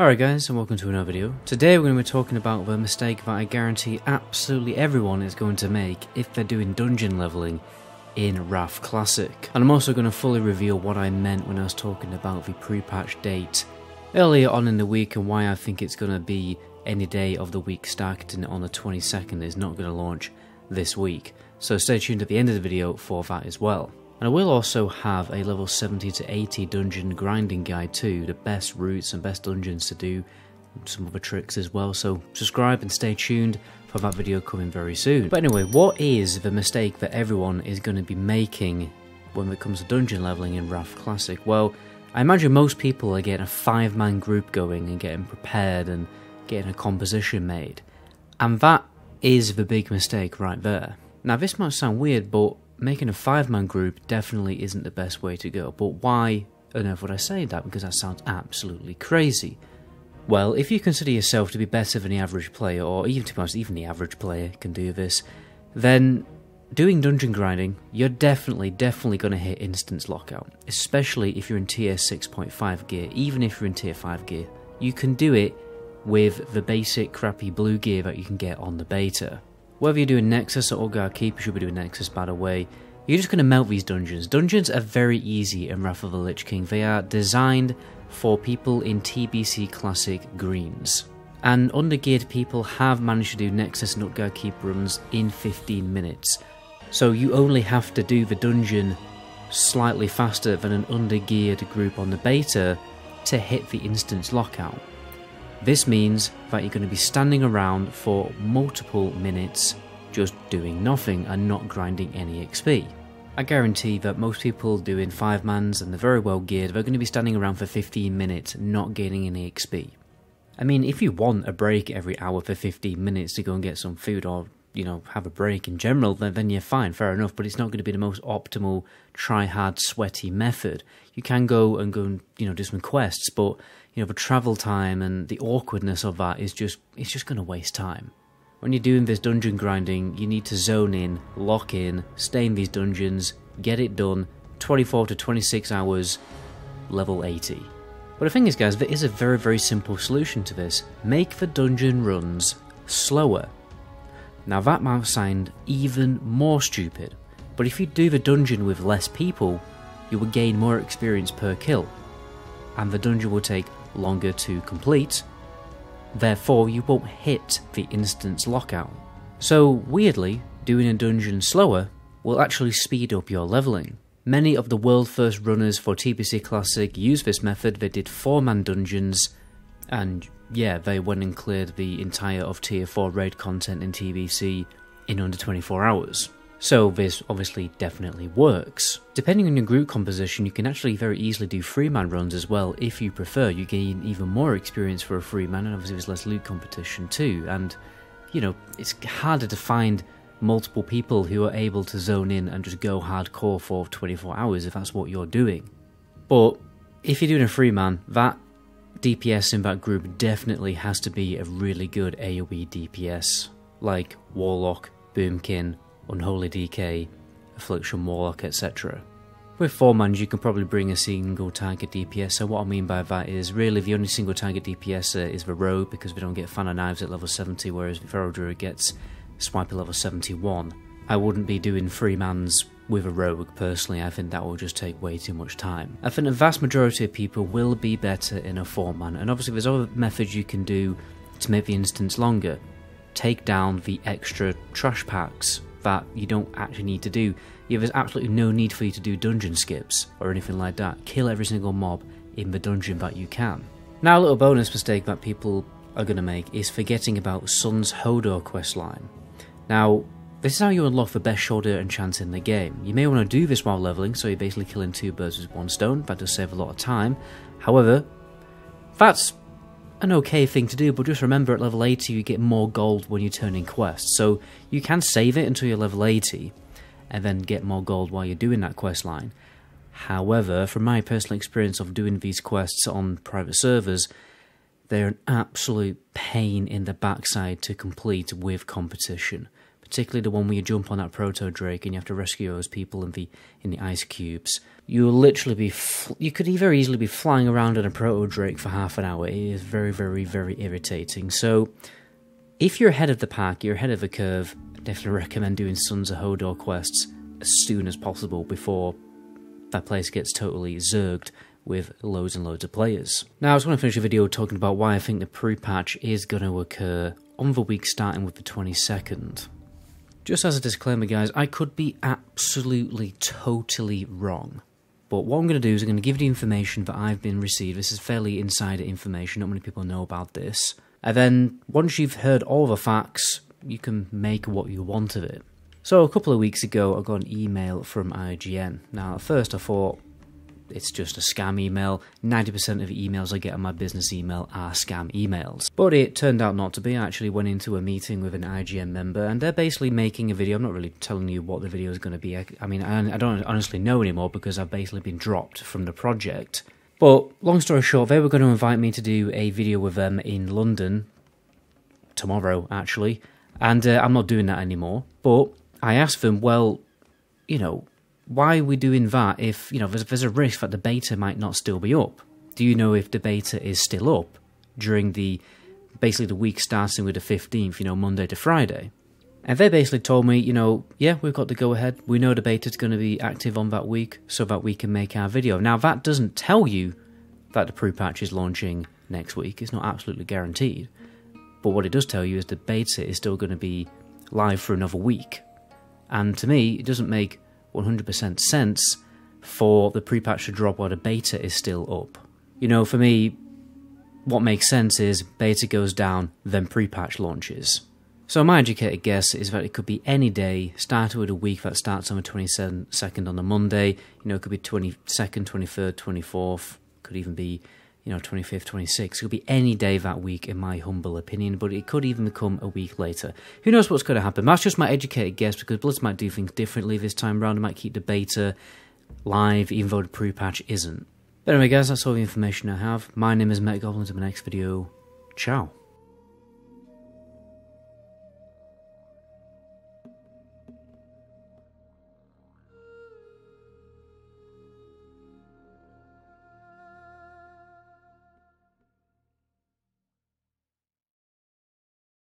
Alright guys, and welcome to another video. Today we're going to be talking about the mistake that I guarantee absolutely everyone is going to make if they're doing dungeon leveling in WOTLK Classic. And I'm also going to fully reveal what I meant when I was talking about the pre-patch date earlier on in the week and why I think it's going to be any day of the week stacked and on the 22nd is not going to launch this week. So stay tuned at the end of the video for that as well. And I will also have a level 70 to 80 dungeon grinding guide too, the best routes and best dungeons to do, some other tricks as well, so subscribe and stay tuned for that video coming very soon. But anyway, what is the mistake that everyone is going to be making when it comes to dungeon leveling in WOTLK Classic? Well, I imagine most people are getting a 5-man group going and getting prepared and getting a composition made. And that is the big mistake right there. Now this might sound weird, but making a 5-man group definitely isn't the best way to go. But why on earth would I say that? Because that sounds absolutely crazy. Well, if you consider yourself to be better than the average player, or even to be honest, even the average player can do this, then doing dungeon grinding, you're definitely going to hit instance lockout. Especially if you're in tier 6.5 gear. Even if you're in tier 5 gear, you can do it with the basic crappy blue gear that you can get on the beta. Whether you're doing Nexus or Guard Keeper, you should be doing Nexus by the way, you're just going to melt these dungeons. Dungeons are very easy in Wrath of the Lich King. They are designed for people in TBC Classic greens. And undergeared people have managed to do Nexus and Guard Keeper runs in 15 minutes. So you only have to do the dungeon slightly faster than an undergeared group on the beta to hit the instance lockout. This means that you're going to be standing around for multiple minutes just doing nothing and not grinding any XP. I guarantee that most people doing 5-mans and they're very well geared, they're going to be standing around for 15 minutes not gaining any XP. I mean, if you want a break every hour for 15 minutes to go and get some food or, you know, have a break in general, then you're fine, fair enough, but it's not going to be the most optimal, try-hard, sweaty method. You can go and do some quests, but you know, the travel time and the awkwardness of that is just going to waste time. When you're doing this dungeon grinding, you need to zone in, lock in, stay in these dungeons, get it done, 24 to 26 hours, level 80. But the thing is guys, there is a very simple solution to this. Make the dungeon runs slower. Now that might sound even more stupid, but if you do the dungeon with less people, you will gain more experience per kill, and the dungeon will take longer to complete, therefore you won't hit the instance lockout. So weirdly, doing a dungeon slower will actually speed up your leveling. Many of the world first runners for TBC Classic use this method. They did 4-man dungeons, and yeah, they went and cleared the entire of tier 4 raid content in TBC in under 24 hours. So this obviously definitely works. Depending on your group composition, you can actually very easily do 3-man runs as well if you prefer. You gain even more experience for a 3-man, and obviously there's less loot competition too. And you know, it's harder to find multiple people who are able to zone in and just go hardcore for 24 hours if that's what you're doing. But if you're doing a 3-man, that DPS in that group definitely has to be a really good AoE DPS, like Warlock, Boomkin, Unholy DK, Affliction Warlock, etc. With 4-mans you can probably bring a single target DPS, so what I mean by that is really the only single target DPS is the Rogue, because we don't get Fan of Knives at level 70, whereas the Feral Druid gets Swipe at level 71. I wouldn't be doing 3-mans with a Rogue personally. I think that will just take way too much time. I think the vast majority of people will be better in a 4-man, and obviously there's other methods you can do to make the instance longer. Take down the extra trash packs that you don't actually need to do. There's absolutely no need for you to do dungeon skips or anything like that. Kill every single mob in the dungeon that you can. Now a little bonus mistake that people are going to make is forgetting about Sun's Hodor questline. Now this is how you unlock the best shoulder enchant in the game. You may want to do this while leveling, so you're basically killing 2 birds with 1 stone. That does save a lot of time. However, that's an okay thing to do, but just remember at level 80 you get more gold when you turn in quests, so you can save it until you're level 80 and then get more gold while you're doing that quest line. However, from my personal experience of doing these quests on private servers, they're an absolute pain in the backside to complete with competition. particularly the one where you jump on that proto Drake and you have to rescue those people in the ice cubes. You'll literally be, you could very easily be flying around in a proto Drake for half an hour. It is very, very, very irritating. So, if you're ahead of the pack, you're ahead of the curve, I definitely recommend doing Sons of Hodor quests as soon as possible before that place gets totally zerged with loads and loads of players. Now, I was going to finish the video talking about why I think the pre-patch is going to occur on the week starting with the 22nd. Just as a disclaimer, guys, I could be absolutely, totally wrong. But what I'm going to do is I'm going to give you the information that I've been received. This is fairly insider information, not many people know about this. And then, once you've heard all the facts, you can make what you want of it. So, a couple of weeks ago, I got an email from IGN. Now, at first I thought, it's just a scam email. 90% of the emails I get on my business email are scam emails. But it turned out not to be. I actually went into a meeting with an IGN member, and they're basically making a video. I'm not really telling you what the video is going to be. I mean, I don't honestly know anymore because I've basically been dropped from the project. But, long story short, they were going to invite me to do a video with them in London, tomorrow, actually, and I'm not doing that anymore. But I asked them, well, you know, why are we doing that if, you know, there's a risk that the beta might not still be up? Do you know if the beta is still up during basically the week starting with the 15th, you know, Monday to Friday? And they basically told me, you know, yeah, we've got the go-ahead. We know the beta's going to be active on that week so that we can make our video. Now, that doesn't tell you that the pre-patch is launching next week. It's not absolutely guaranteed. But what it does tell you is the beta is still going to be live for another week. And to me, it doesn't make 100% sense for the pre-patch to drop while the beta is still up. You know, for me, what makes sense is beta goes down, then pre-patch launches. So my educated guess is that it could be any day, starting with a week that starts on the 22nd on the Monday. You know, it could be 22nd, 23rd, 24th, could even be, you know, 25th, 26th. It could be any day that week, in my humble opinion, but it could even come a week later. Who knows what's going to happen? That's just my educated guess, because Blitz might do things differently this time around. They might keep the beta live, even though the pre-patch isn't. But anyway, guys, that's all the information I have. My name is MetaGoblin. In the next video, ciao.